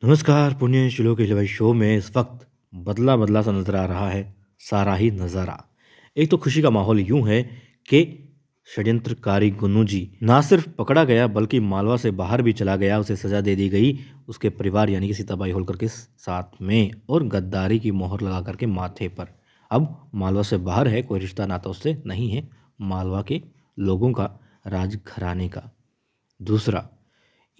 नमस्कार, पुण्य श्लोक के भाई शो में इस वक्त बदला बदला सा नजर आ रहा है सारा ही नज़ारा। एक तो खुशी का माहौल यूं है कि षड्यंत्रकारी गुन्नू जी ना सिर्फ पकड़ा गया बल्कि मालवा से बाहर भी चला गया, उसे सजा दे दी गई उसके परिवार यानी कि सीताबाई होलकर के साथ में, और गद्दारी की मोहर लगा करके माथे पर। अब मालवा से बाहर है, कोई रिश्ता नाता उससे नहीं है, मालवा के लोगों का, राजघराने का। दूसरा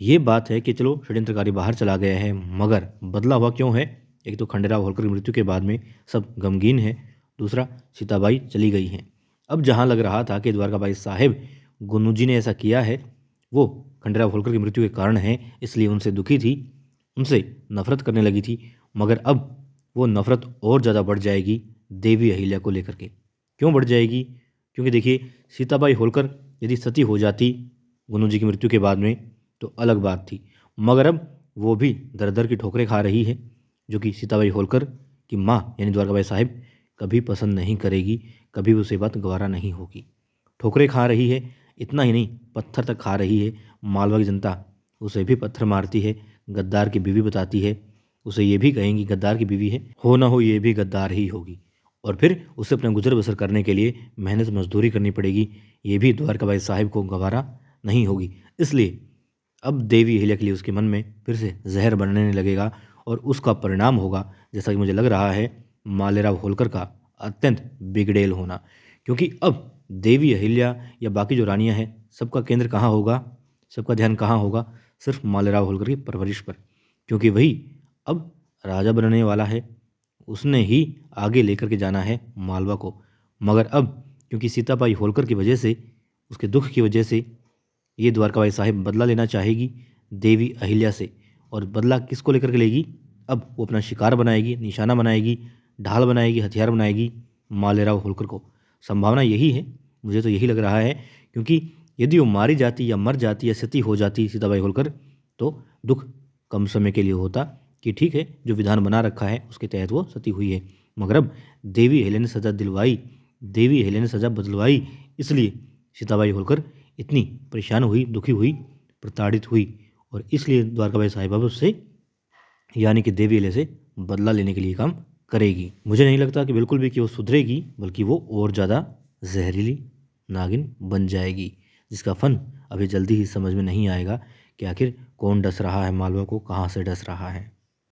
ये बात है कि चलो षड्यंत्रकारी बाहर चला गया है, मगर बदला हुआ क्यों है? एक तो खंडेराव होलकर की मृत्यु के बाद में सब गमगीन है, दूसरा सीताबाई चली गई हैं। अब जहाँ लग रहा था कि द्वारकाबाई साहिब गुन्नू जी ने ऐसा किया है वो खंडेराव होलकर की मृत्यु के कारण है, इसलिए उनसे दुखी थी, उनसे नफरत करने लगी थी, मगर अब वो नफरत और ज़्यादा बढ़ जाएगी देवी अहिल्या को लेकर के। क्यों बढ़ जाएगी? क्योंकि देखिए, सीताबाई होलकर यदि सती हो जाती गुन्नू जी की मृत्यु के बाद में तो अलग बात थी, मगर अब वो भी दर दर की ठोकरें खा रही है, जो कि सीताबाई होलकर की माँ यानी द्वारकाबाई साहिब कभी पसंद नहीं करेगी, कभी उसे बात गवारा नहीं होगी। ठोकरें खा रही है, इतना ही नहीं पत्थर तक खा रही है। मालवा की जनता उसे भी पत्थर मारती है, गद्दार की बीवी बताती है, उसे ये भी कहेंगी गद्दार की बीवी है, हो ना हो ये भी गद्दार ही होगी, और फिर उसे अपना गुजर बसर करने के लिए मेहनत मजदूरी करनी पड़ेगी, ये भी द्वारकाबाई साहिब को गवारा नहीं होगी। इसलिए अब देवी अहिल्या के लिए उसके मन में फिर से जहर बनने लगेगा, और उसका परिणाम होगा, जैसा कि मुझे लग रहा है, मालेराव होलकर का अत्यंत बिगड़ेल होना। क्योंकि अब देवी अहिल्या या बाकी जो रानियां हैं, सबका केंद्र कहाँ होगा, सबका ध्यान कहाँ होगा? सिर्फ मालेराव होलकर की परवरिश पर, क्योंकि वही अब राजा बनने वाला है, उसने ही आगे लेकर के जाना है मालवा को। मगर अब क्योंकि सीताबाई होलकर की वजह से, उसके दुख की वजह से, ये द्वारकाबाई साहिब बदला लेना चाहेगी देवी अहिल्या से। और बदला किसको लेकर के लेगी? अब वो अपना शिकार बनाएगी, निशाना बनाएगी, ढाल बनाएगी, हथियार बनाएगी मालेराव होलकर को। संभावना यही है, मुझे तो यही लग रहा है, क्योंकि यदि वो मारी जाती या मर जाती या सती हो जाती सीताबाई होलकर, तो दुख कम समय के लिए होता कि ठीक है, जो विधान बना रखा है उसके तहत वो सती हुई है। मगर अब देवी अहिल्या ने सजा दिलवाई, देवी अहिल्या ने सजा बदलवाई, इसलिए सीताबाई होलकर इतनी परेशान हुई, दुखी हुई, प्रताड़ित हुई, और इसलिए द्वारकाबाई साहिबा उससे यानी कि देवी अहिल्या से बदला लेने के लिए काम करेगी। मुझे नहीं लगता कि बिल्कुल भी कि वो सुधरेगी, बल्कि वो और ज़्यादा जहरीली नागिन बन जाएगी, जिसका फन अभी जल्दी ही समझ में नहीं आएगा कि आखिर कौन डस रहा है मालवा को, कहाँ से डस रहा है।